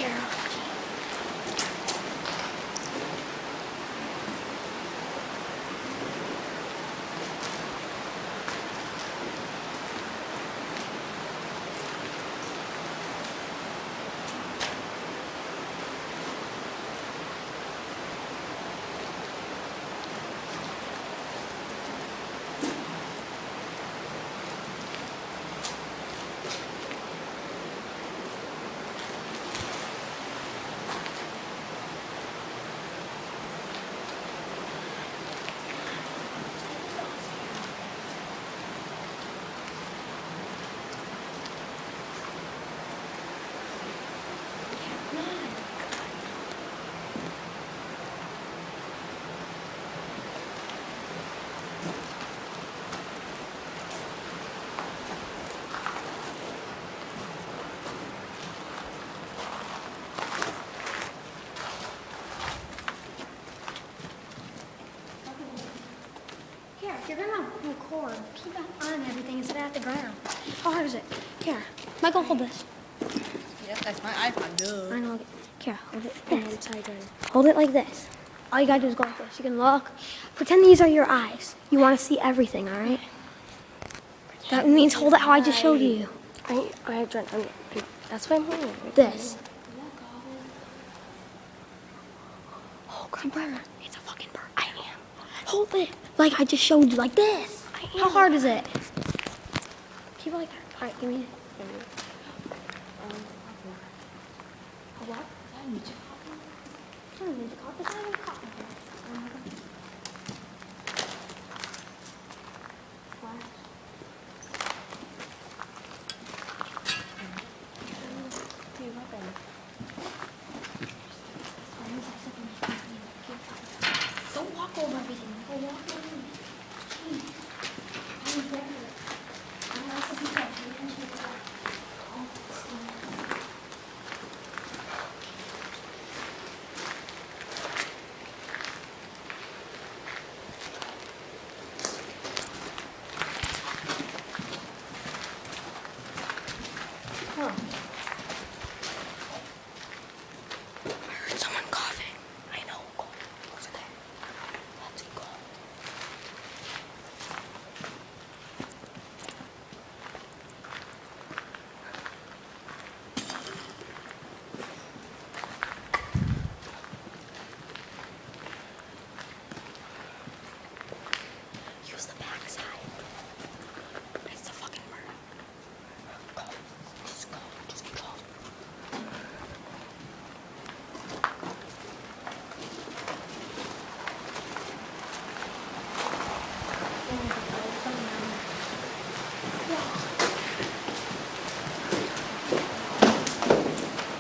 Kara. Kara, if you're gonna record, keep that on and everything instead of at the ground. How hard is it? Kara, Michael, hold this. Yep, that's my iPhone, dude. I know. Kara, hold it. And sorry, Jordan. Hold it like this. All you gotta do is go like this. You can look. Pretend these are your eyes. You want to see everything, all right? That means hold it how I just showed you. I Jordan, that's what I'm holding. This. Oh, crap. It's a fucking bird. I am. Hold it like I just showed you, like this. How hard is it? Keep it like that. All right, give me it. A what? I don't need to copy. I don't need to copy. Don't walk over everything. Go walk over everything. I heard someone coughing. I know. Go over there. Let's go. Use the backside. It's the fucking bird. Go. Just go. Just go.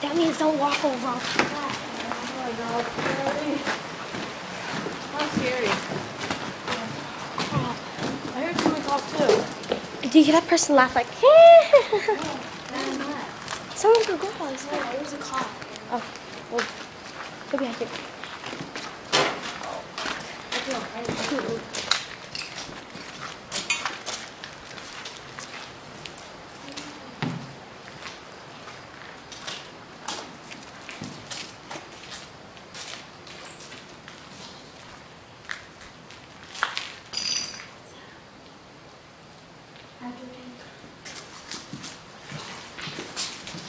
That means don't walk over. Oh my god, scary. How scary. I heard someone cough too. Do you hear that person laugh like, someone could go on. It was a cough. Oh, well, maybe I could.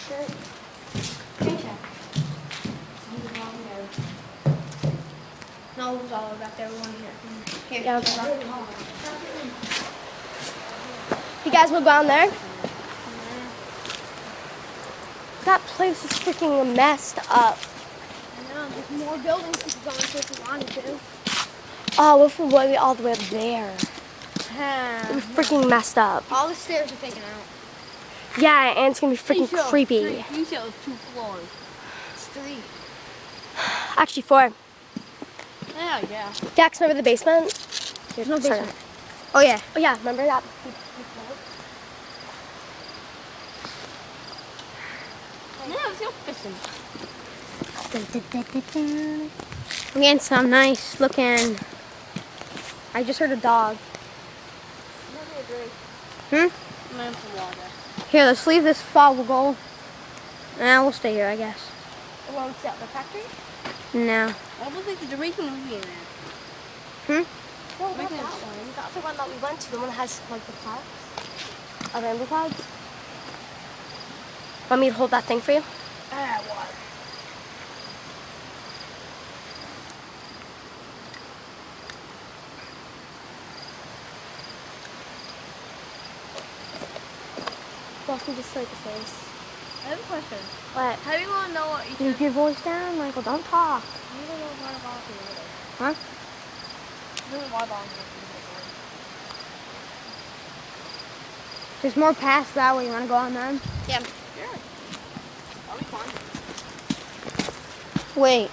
Sure. No, it was all back there. We want to hear it. Here. Yeah, okay. You guys will go down there? That place is freaking messed up. I know. There's more buildings we could go into if we wanted to. Oh, what if we went all the way up there? It was freaking messed up. All the stairs are taken out. Yeah, and it's gonna be freaking creepy. You said it was 2 floors. It's 3. Actually, 4. Yeah. Dax, remember the basement? There's no Sorry. basement. Oh, yeah. Oh yeah, remember that? Yeah, let's go fishing. We're getting some nice looking. I just heard a dog. Hmm? Man for water. Here, let's leave this fog. We'll go. Nah, we'll stay here, I guess. Along to the factory? No. I don't think the Jamaican movie in there. No, not that one. The other one that we went to, the one that has like the clouds. Rainbow clouds. Want me to hold that thing for you? What? Welcome to Circus Face. I have a question. What? How do you want to know what you Keep your voice down, Michael. Don't talk. You don't know what volunteer is. Huh? You don't know why volunteer There's more past that way. You want to go on them? Yeah. Sure. I'll be fine. Wait.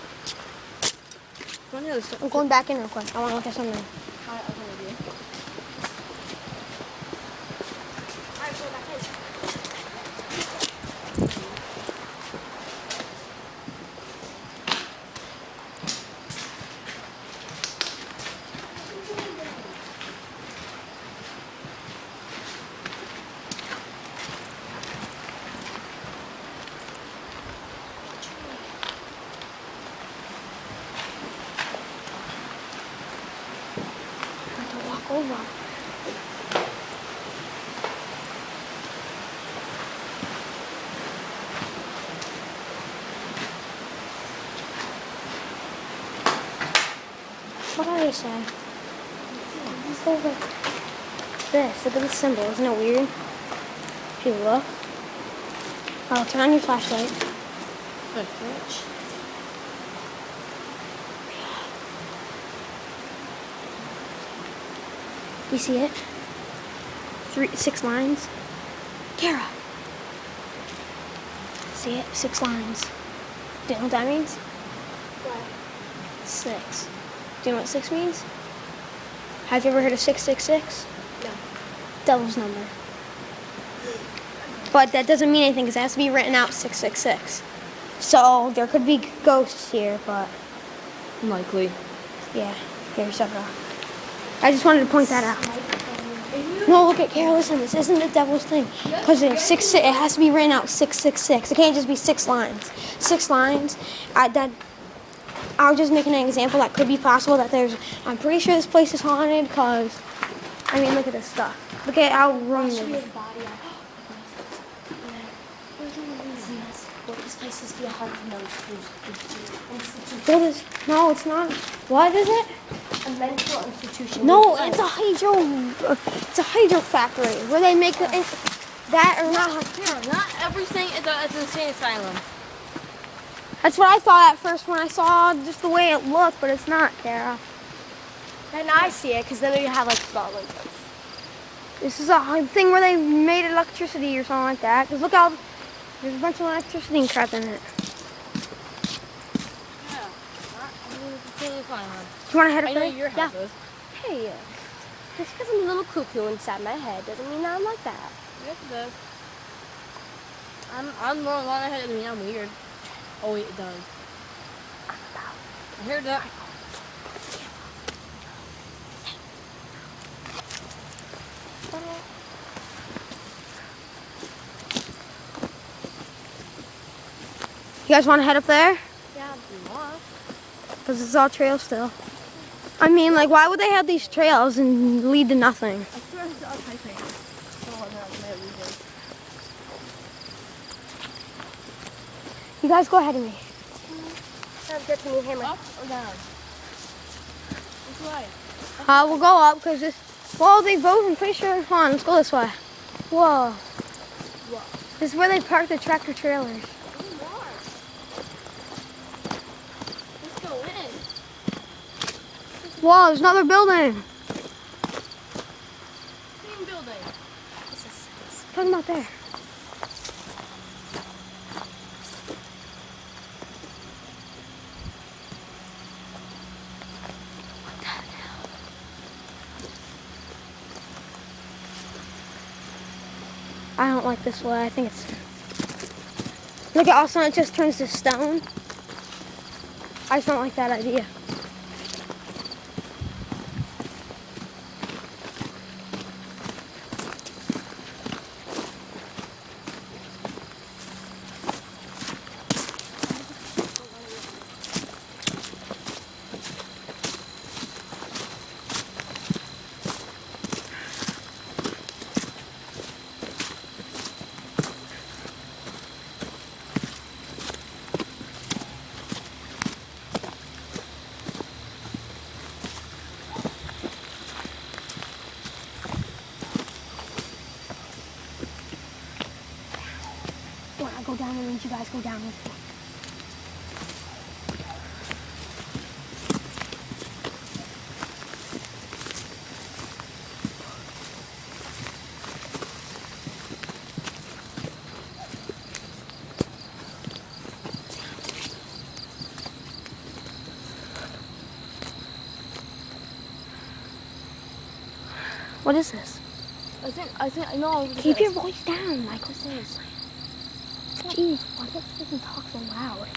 One of those. I'm going back in real quick. I want to look at something. Alright, I'll go with you. Alright, go back in. Walk over. What do I say? Let's go over this. Look at the symbol. Isn't it weird? If you look. Oh, turn on your flashlight. Good. Rich. You see it? 6 lines. Kara. See it? 6 lines. Do you know what that means? What? 6. Do you know what 6 means? Have you ever heard of 666? No. Devil's number. But that doesn't mean anything because it has to be written out 666. So there could be ghosts here, but Unlikely. yeah, here, shut it off. I just wanted to point that out. No, look at Carol. Listen, this isn't the devil's thing because it has to be written out 666. It can't just be 6 lines. 6 lines. I was just making an example that could be possible. I'm pretty sure this place is haunted because, I mean, look at this stuff. Look at how room it is. This place is the heart of institution. Well, no, it's not. What is it? A mental institution. No, it's a hydro factory where they make that or not. Not everything is an insane asylum. That's what I thought at first when I saw just the way it looked, but it's not, Kara. And I see it because then you have like small windows. This is a thing where they made electricity or something like that. Because look how there's a bunch of electricity and crap in it. Yeah. Not insane asylum. Do you want to head I up know there? your house is. Hey, just because I'm a little cuckoo inside my head doesn't mean I'm like that. Yes, it does. I'm more long ahead of me. I'm weird. Oh wait, it does. I heard that. You guys want to head up there? Yeah, if you want. Because it's all trails still. I mean, like, why would they have these trails and lead to nothing? I swear it's all typing. You guys go ahead of me. Sounds good to me, Hammer. Up or down? Which way? We'll go up because this. Well, they both. I'm pretty sure. Hold on, let's go this way. Whoa. This is where they park the tractor trailers. Let's go in. Whoa, there's another building. Same building. Talking about there. I don't like this way. I think it's. Look at all of a sudden it just turns to stone. I just don't like that idea. once you guys go down with me. What is this? I know. Keep your voice down, Michael says. Jeez, why does this person talk so loud?